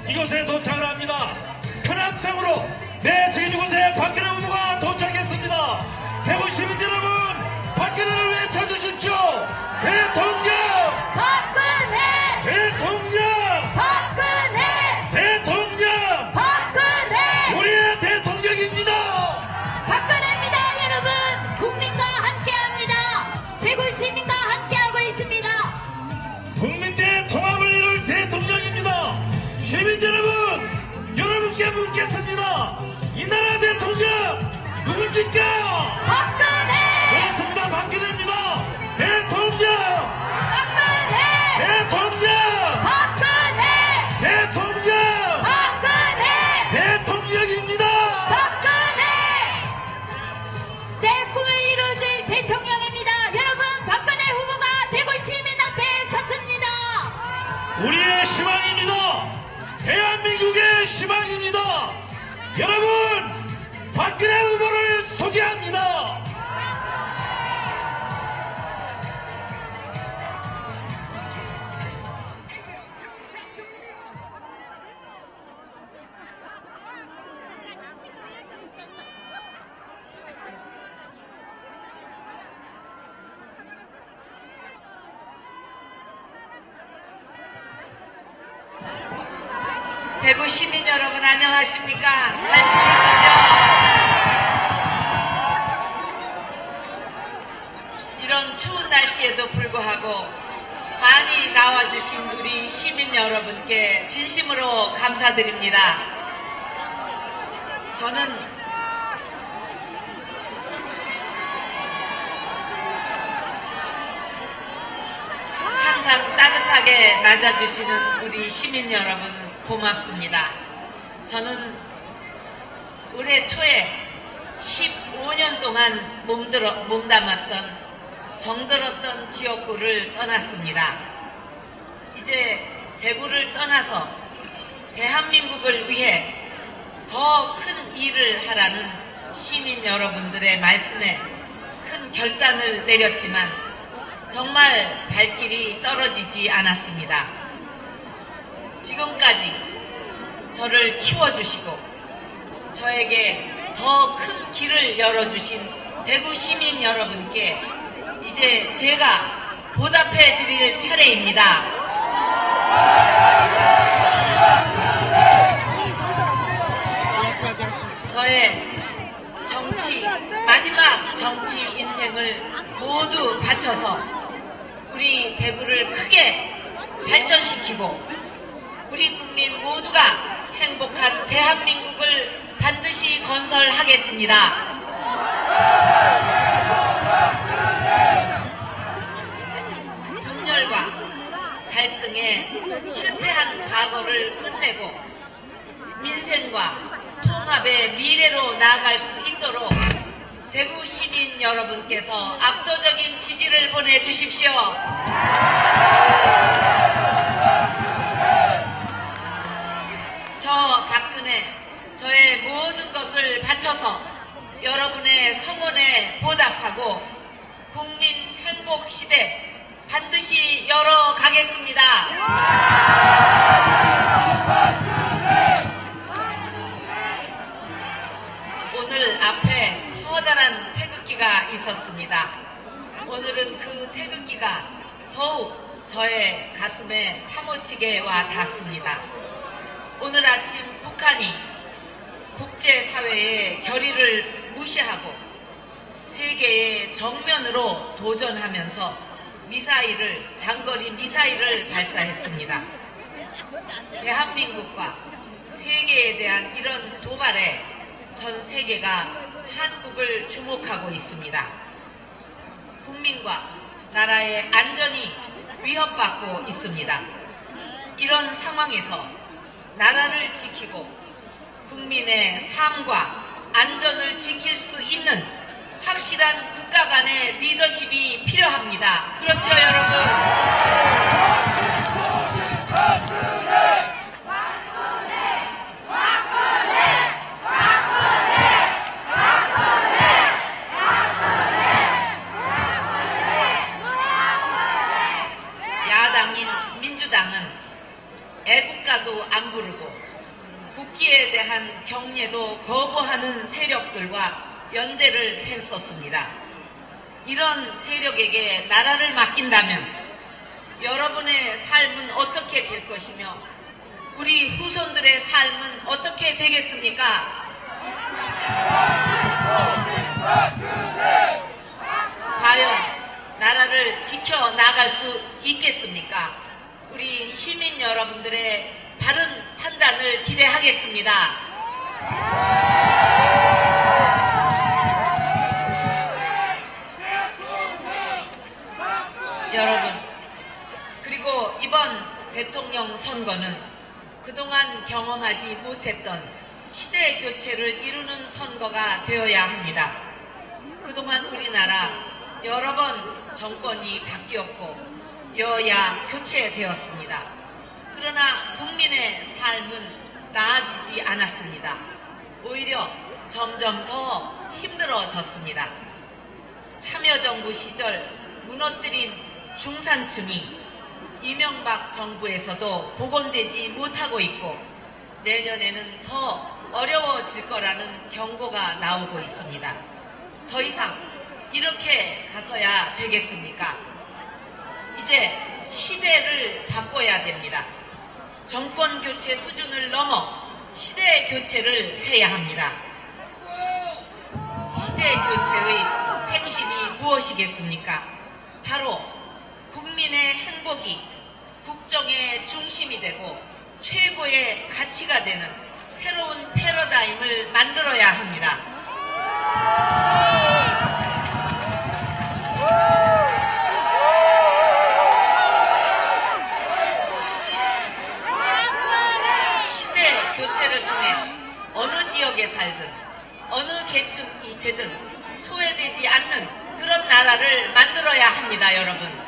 이곳에 도착을 합니다. 큰 함성으로 지금 이곳에 박근혜 후보가 도착했습니다. 대구 시민 여러분, 박근혜를 외쳐주십시오. 대통령! 박근혜! 대통령! 박근혜! 대통령! 박근혜! 우리의 대통령입니다. 박근혜입니다. 여러분, 국민과 함께합니다. 대구 시민과 함께하고 있습니다. 국민대 통합을 이룰 대통령입니다. 시민 여러분, 여러분께 묻겠습니다. 이 나라 대통령 누굽니까? 박근혜! 그렇습니다. 박근혜입니다. 대통령! 박근혜! 대통령! 박근혜! 대통령! 박근혜! 대통령입니다. 박근혜! 내 꿈을 이루어줄 대통령입니다. 여러분, 박근혜 후보가 대구 시민 앞에 섰습니다. 우리의 희망입니다. 대한민국의 희망입니다. 여러분, 박근혜 후보를 소개합니다. 대구 시민 여러분 안녕하십니까? 잘 들리시죠? 이런 추운 날씨에도 불구하고 많이 나와주신 우리 시민 여러분께 진심으로 감사드립니다. 저는 항상 따뜻하게 맞아주시는 우리 시민 여러분 고맙습니다. 저는 올해 초에 15년 동안 몸담았던 정들었던 지역구를 떠났습니다. 이제 대구를 떠나서 대한민국을 위해 더 큰 일을 하라는 시민 여러분들의 말씀에 큰 결단을 내렸지만 정말 발길이 떨어지지 않았습니다. 지금까지 저를 키워주시고 저에게 더 큰 길을 열어주신 대구 시민 여러분께 이제 제가 보답해 드릴 차례입니다. 저의 마지막 정치 인생을 모두 바쳐서 우리 대구를 크게 발전시키고 우리 국민 모두가 행복한 대한민국을 반드시 건설하겠습니다. 분열과 갈등에 실패한 과거를 끝내고 민생과 통합의 미래로 나아갈 수 있도록 대구 시민 여러분께서 압도적인 지지를 보내주십시오. 저 박근혜, 저의 모든 것을 바쳐서 여러분의 성원에 보답하고 국민 행복 시대 반드시 열어가겠습니다. 오늘 앞에 커다란 태극기가 있었습니다. 오늘은 그 태극기가 더욱 저의 가슴에 사무치게 와 닿습니다. 오늘 아침 북한이 국제사회의 결의를 무시하고 세계의 정면으로 도전하면서 장거리 미사일을 발사했습니다. 대한민국과 세계에 대한 이런 도발에 전 세계가 한국을 주목하고 있습니다. 국민과 나라의 안전이 위협받고 있습니다. 이런 상황에서 나라를 지키고 국민의 삶과 안전을 지킬 수 있는 확실한 국가 간의 리더십이 필요합니다. 그렇죠, 여러분? 야당인 민주당은 애국가도 안 안 부르고 국기에 대한 경례도 거부하는 세력들과 연대를 했었습니다. 이런 세력에게 나라를 맡긴다면 여러분의 삶은 어떻게 될 것이며 우리 후손들의 삶은 어떻게 되겠습니까? 과연 나라를 지켜나갈 수 있겠습니까? 우리 시민 여러분들의 바른 판단을 기대하겠습니다. 여러분, 그리고 이번 대통령 선거는 그동안 경험하지 못했던 시대 교체를 이루는 선거가 되어야 합니다. 그동안 우리나라 여러 번 정권이 바뀌었고 여야 교체되었습니다. 그러나 국민의 삶은 나아지지 않았습니다. 오히려 점점 더 힘들어졌습니다. 참여정부 시절 무너뜨린 중산층이 이명박 정부에서도 복원되지 못하고 있고 내년에는 더 어려워질 거라는 경고가 나오고 있습니다. 더 이상 이렇게 가서야 되겠습니까? 이제 시대를 바꿔야 됩니다. 정권 교체 수준을 넘어 시대 교체를 해야 합니다. 시대 교체의 핵심이 무엇이겠습니까? 바로 국민의 행복이 국정의 중심이 되고 최고의 가치가 되는 새로운 패러다임을 만들어야 합니다. 시대 교체를 통해 어느 지역에 살든 어느 계층이 되든 소외되지 않는 그런 나라를 만들어야 합니다, 여러분.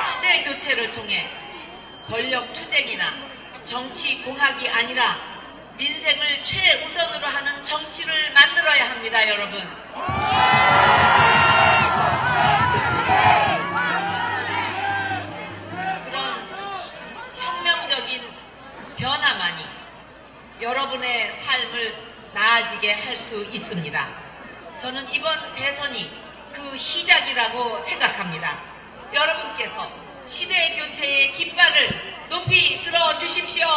시대 교체를 통해 권력 투쟁이나 정치 공학이 아니라 민생을 최우선으로 하는 정치를 만들어야 합니다, 여러분. 그런 혁명적인 변화만이 여러분의 삶을 나아지게 할 수 있습니다. 저는 이번 대선이 그 시작이라고 생각합니다. 여러분께서 시대 교체의 깃발을 높이 들어 주십시오.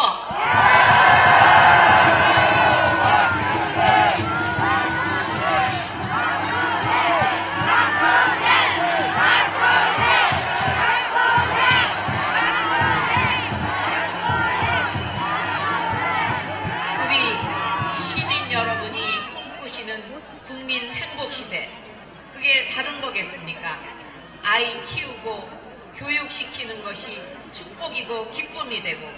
국민 행복시대, 그게 다른 거겠습니까? 아이 키우고 교육시키는 것이 축복이고 기쁨이 되고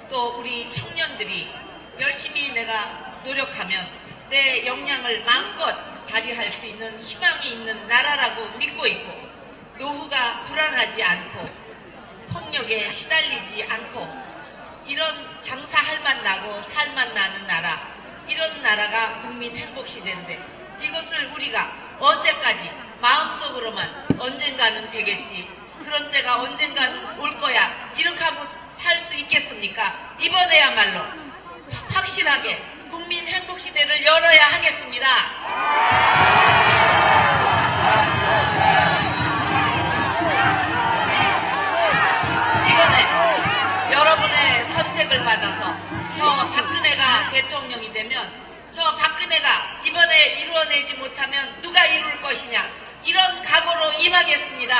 또 우리 청년들이 열심히 내가 노력하면 내 역량을 마음껏 발휘할 수 있는 희망이 있는 나라라고 믿고 있고 노후가 불안하지 않고 폭력에 시달리지 않고 이런 장사할 맛 나고 살맛 나는 나라, 이런 나라가 국민 행복시대인데 이것을 우리가 언제까지 마음속으로만 언젠가는 되겠지, 그런 때가 언젠가는 올 거야, 이렇게 하고 살 수 있겠습니까? 이번에야말로 확실하게 국민 행복시대를 열어야 하겠습니다. 이번에 여러분의 선택을 받아서 저 박근혜가 대통령이 되면 저 박근혜가 이번에 이루어내지 못하면 누가 이룰 것이냐, 이런 각오로 임하겠습니다.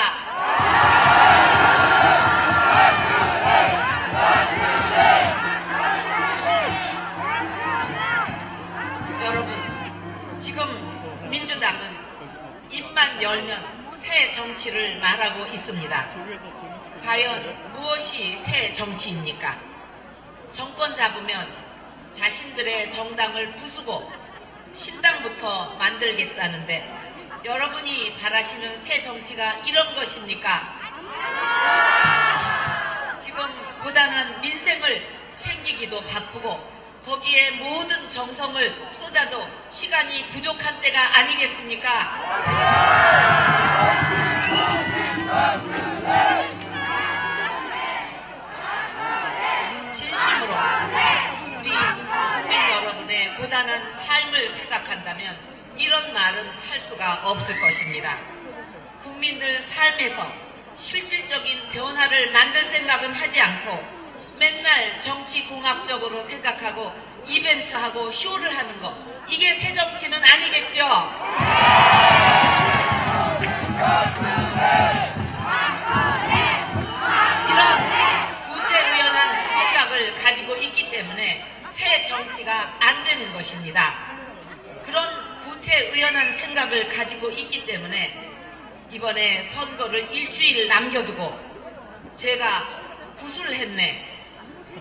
여러분, 지금 민주당은 입만 열면 새 정치를 말하고 있습니다. 과연 무엇이 새 정치입니까? 정권 잡으면 자신들의 정당을 부수고 신당부터 만들겠다는데 여러분이 바라시는 새 정치가 이런 것입니까? 지금 고단한 민생을 챙기기도 바쁘고 거기에 모든 정성을 쏟아도 시간이 부족한 때가 아니겠습니까? 삶에서 실질적인 변화를 만들 생각은 하지 않고 맨날 정치공학적으로 생각하고 이벤트하고 쇼를 하는 거, 이게 새정치는 아니겠죠? 이런 구태의연한 생각을 가지고 있기 때문에 새 정치가 안 되는 것입니다. 그런 구태의연한 생각을 가지고 있기 때문에 이번에 선거를 일주일 남겨두고 제가 구슬 했네,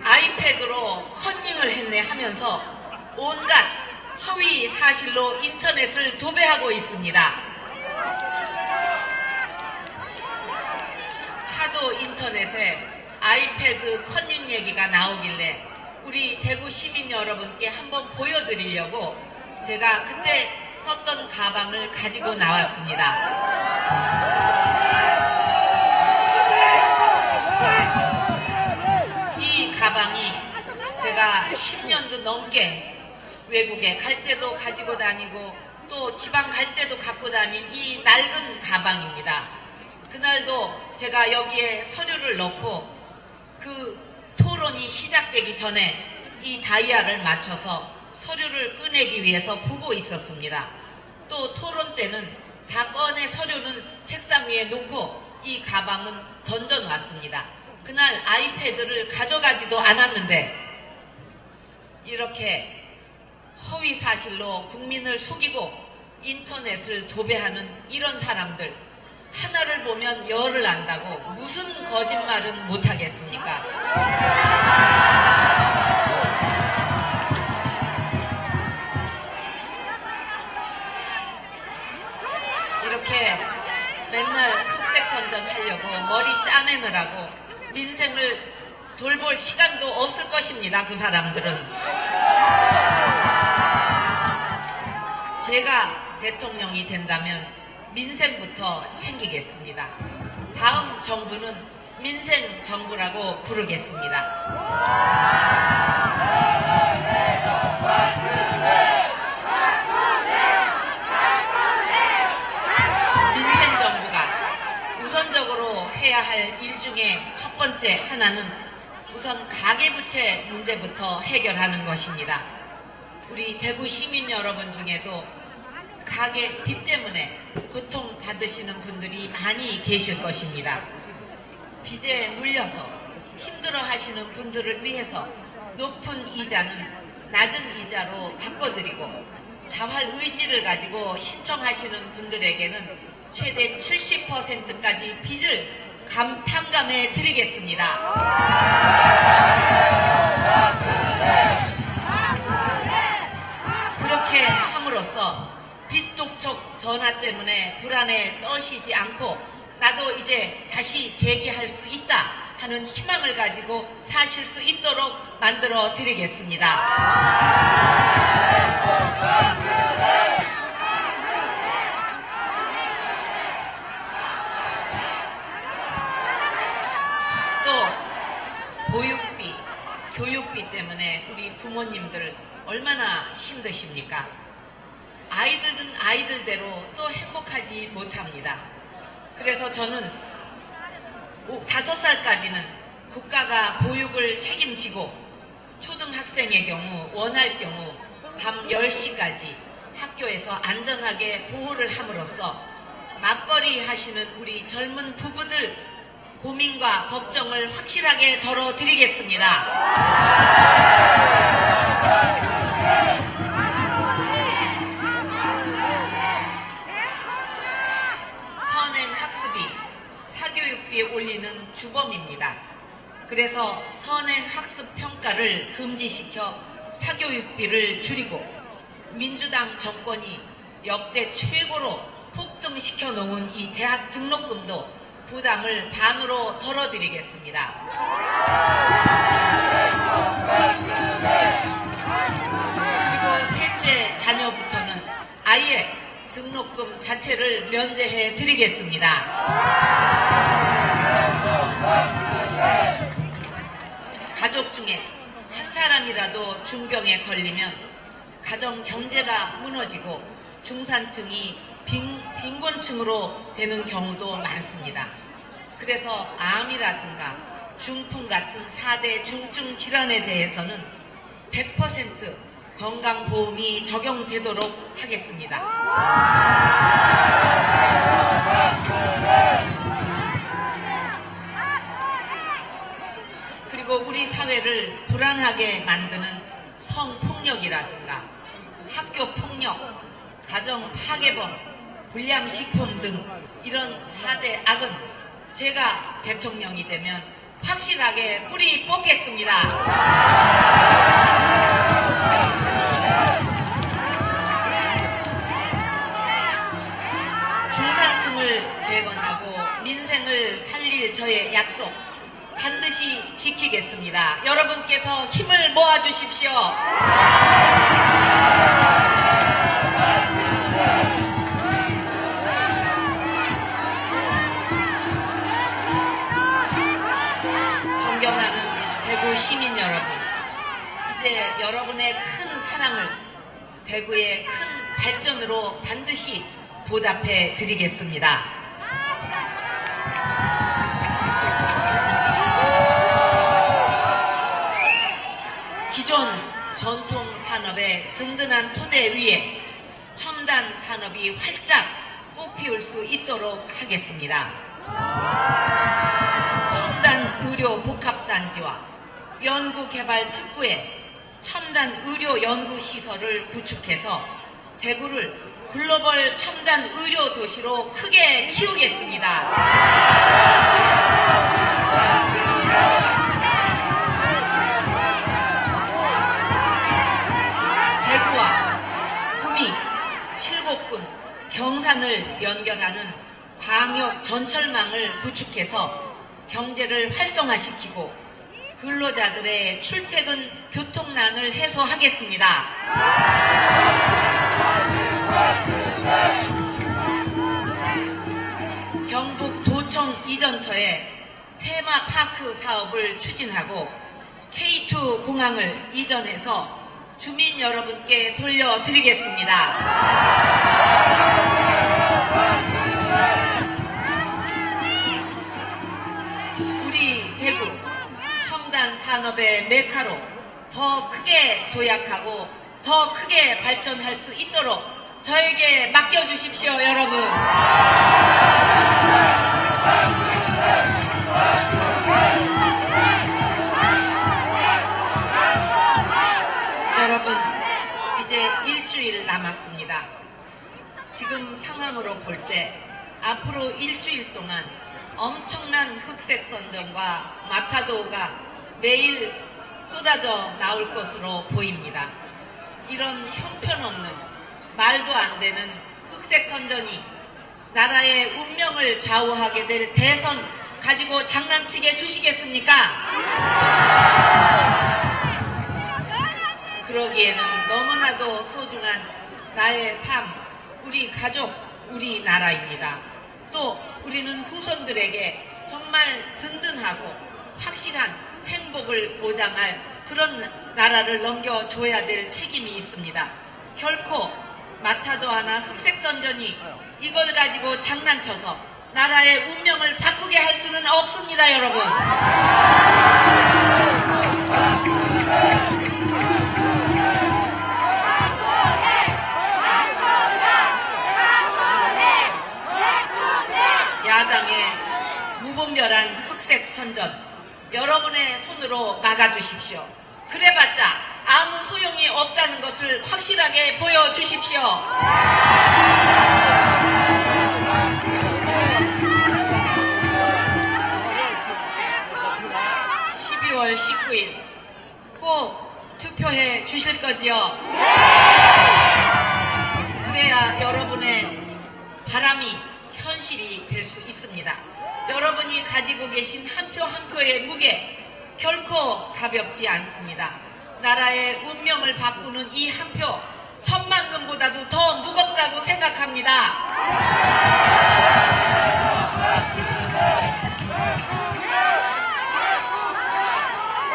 아이패드로 컨닝을 했네 하면서 온갖 허위 사실로 인터넷을 도배하고 있습니다. 하도 인터넷에 아이패드 컨닝 얘기가 나오길래 우리 대구 시민 여러분께 한번 보여드리려고 제가 그때 썼던 가방을 가지고 나왔습니다. 이 가방이 제가 10년도 넘게 외국에 갈 때도 가지고 다니고 또 지방 갈 때도 갖고 다닌 이 낡은 가방입니다. 그날도 제가 여기에 서류를 넣고 그 토론이 시작되기 전에 이 다이아를 맞춰서 서류를 꺼내기 위해서 보고 있었습니다. 또 토론 때는 다 꺼내 서류는 책상 위에 놓고 이 가방은 던져놨습니다. 그날 아이패드를 가져가지도 않았는데 이렇게 허위 사실로 국민을 속이고 인터넷을 도배하는 이런 사람들, 하나를 보면 열을 안다고 무슨 거짓말은 못하겠습니까? 이렇게 맨날 흑색 선전하려고 머리 짜내느라고 민생을 돌볼 시간도 없을 것입니다. 그 사람들은. 제가 대통령이 된다면 민생부터 챙기겠습니다. 다음 정부는 민생 정부라고 부르겠습니다. 민생 정부가 우선적으로 해야 할 일 중에 첫 번째 하나는 우선 가계부채 문제부터 해결하는 것입니다. 우리 대구 시민 여러분 중에도 가계 빚 때문에 고통받으시는 분들이 많이 계실 것입니다. 빚에 물려서 힘들어 하시는 분들을 위해서 높은 이자는 낮은 이자로 바꿔드리고 자활 의지를 가지고 신청하시는 분들에게는 최대 70%까지 빚을 탕감해 드리겠습니다. 그렇게 함으로써 빚독촉 전화 때문에 불안에 떠시지 않고 나도 이제 다시 재기할 수 있다 하는 희망을 가지고 사실 수 있도록 만들어 드리겠습니다. 또 보육비, 교육비 때문에 우리 부모님들 얼마나 힘드십니까? 아이들은 아이들대로 또 행복하지 못합니다. 그래서 저는 5살까지는 국가가 보육을 책임지고 초등학생의 경우 원할 경우 밤 10시까지 학교에서 안전하게 보호를 함으로써 맞벌이 하시는 우리 젊은 부부들 고민과 걱정을 확실하게 덜어드리겠습니다. 선행학습이 사교육비에 올리는 주범입니다. 그래서 선행학습 평가를 금지시켜 사교육비를 줄이고 민주당 정권이 역대 최고로 폭등시켜 놓은 이 대학 등록금도 부담을 반으로 덜어드리겠습니다. 그리고 셋째 자녀부터는 아예 등록금 자체를 면제해 드리겠습니다. 가족 중에 한 사람이라도 중병에 걸리면 가정 경제가 무너지고 중산층이 빈곤층으로 되는 경우도 많습니다. 그래서 암이라든가 중풍 같은 4대 중증 질환에 대해서는 100% 건강보험이 적용되도록 하겠습니다. 그리고 우리 사회를 불안하게 만드는 성폭력이라든가 학교폭력, 가정파괴범, 불량식품 등 이런 4대 악은 제가 대통령이 되면 확실하게 뿌리 뽑겠습니다. 중산층을 재건하고 민생을 살릴 저의 약속 반드시 지키겠습니다. 여러분께서 힘을 모아주십시오. 존경하는 대구 시민 여러분, 이제 여러분의 큰 사랑을 대구의 큰 발전으로 반드시 보답해 드리겠습니다. 기존 전통 산업의 든든한 토대 위에 첨단 산업이 활짝 꽃피울 수 있도록 하겠습니다. 첨단 의료 복합단지와 연구개발 특구에 첨단 의료 연구시설을 구축해서 대구를 글로벌 첨단 의료 도시로 크게 키우겠습니다. 대구와 구미, 칠곡군, 경산을 연결하는 광역 전철망을 구축해서 경제를 활성화시키고 근로자들의 출퇴근 교통난을 해소하겠습니다. 경북 도청 이전터에 테마파크 사업을 추진하고 K2 공항을 이전해서 주민 여러분께 돌려드리겠습니다. 우리 대구 첨단 산업의 메카로 더 크게 도약하고 더 크게 발전할 수 있도록 저에게 맡겨주십시오, 여러분. 여러분, 이제 일주일 남았습니다. 지금 상황으로 볼 때 앞으로 일주일 동안 엄청난 흑색 선전과 마타도가 매일 쏟아져 나올 것으로 보입니다. 이런 형편없는 말도 안 되는 흑색 선전이 나라의 운명을 좌우하게 될 대선 가지고 장난치게 두시겠습니까? 그러기에는 너무나도 소중한 나의 삶, 우리 가족, 우리 나라입니다. 또 우리는 후손들에게 정말 든든하고 확실한 행복을 보장할 그런 나라를 넘겨줘야 될 책임이 있습니다. 결코 마타도 하나 흑색 선전이 이걸 가지고 장난쳐서 나라의 운명을 바꾸게 할 수는 없습니다, 여러분. 야당의 무분별한 흑색 선전 여러분의 손으로 막아주십시오. 그래봤자 아무 소용이 없다는 것을 확실하게 보여주십시오. 12월 19일 꼭 투표해 주실 거지요? 그래야 여러분의 바람이 현실이 될 수 있습니다. 여러분이 가지고 계신 한 표 한 표의 무게 결코 가볍지 않습니다. 나라의 운명을 바꾸는 이 한 표 천만금보다도 더 무겁다고 생각합니다.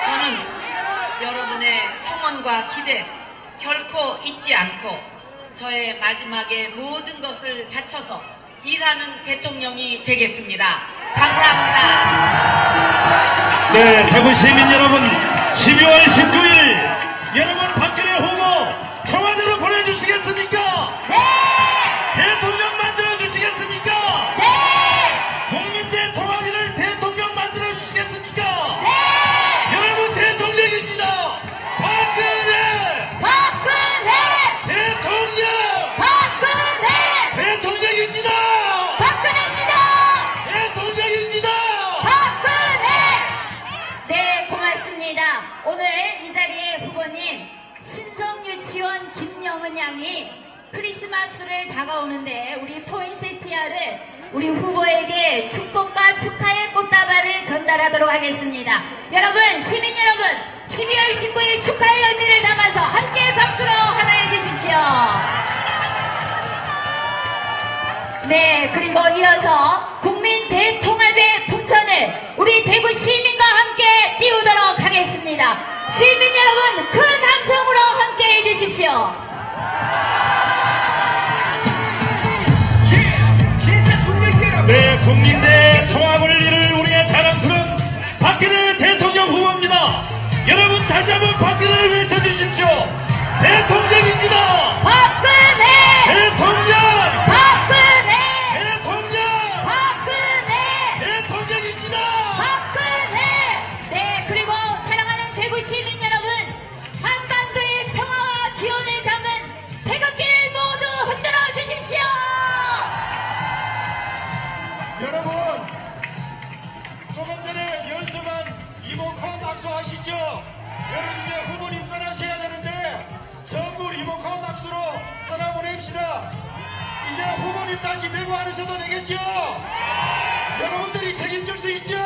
저는 여러분의 성원과 기대 결코 잊지 않고 저의 마지막에 모든 것을 바쳐서 일하는 대통령이 되겠습니다. 감사합니다. 네, 대구 시민 여러분, 12월 19일 여러분 박근혜 후보 청와대로 보내주시겠습니까? 네! 대통령 만들어주시겠습니까? 네! 국민 대통합의를 대통령 만들어주시겠습니까? 네! 여러분 대통령입니다. 박근혜 박근혜! 대통령 박근혜! 대통령입니다. 박근혜입니다! 대통령입니다. 박근혜! 네, 고맙습니다. 오늘 이 자리에 후보님, 신성유치원 김영은 양이 크리스마스를 다가오는데 우리 포인세티아를 우리 후보에게 축복과 축하의 꽃다발을 전달하도록 하겠습니다. 여러분, 시민 여러분, 12월 19일 축하의 의미를 담아서 함께 박수로 환호해 주십시오. 네, 그리고 이어서 국민 대통합의 풍선을 우리 대구 시민과 함께 띄우도록 하겠습니다. 시민 여러분, 큰 함성으로 함께 해주십시오. 네, 국민대 통합을 이룰 우리의 자랑스러운 박근혜 대통령 후보입니다. 여러분 다시 한번 박근혜를 외쳐주십시오. 대통령입니다. 박근혜! 대통령! 박근혜! 대통령! 박근혜! 대통령입니다. 박근혜! 네, 그리고 사랑하는 대구 시민 여러분, 한반도의 평화와 기원을 담은 태극기를 모두 흔들어 주십시오. 여러분, 조금 전에 연습한 리모컨 박수하시죠? 여러분 이제 후보님 떠나셔야 되는데 전부 리모컨 박수로 떠나보냅시다. 이제 후보님 다시 대구 안 하셔도 되겠죠? 여러분들이 책임질 수 있죠?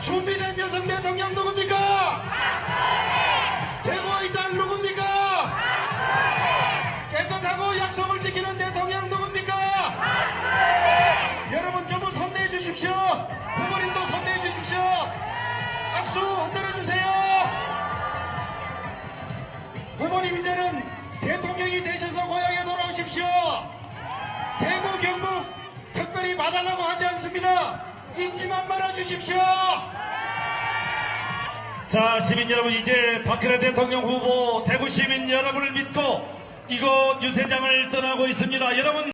준비된 여성 대통령 누굽니까? 대구의 딸 누굽니까? 깨끗하고 약속을 지키는 대통령 누굽니까? 여러분 전부 손내해 주십시오. 후보님도 손내해 주십시오. 악수 흔들어 주세요. 후보님 이제는 대통령이 되셔서 고향에 돌아오십시오. 대구 경북 특별히 봐달라고 하지 않습니다. 잊지만 말아 주십시오. 자, 시민 여러분, 이제 박근혜 대통령 후보 대구 시민 여러분을 믿고 이곳 유세장을 떠나고 있습니다. 여러분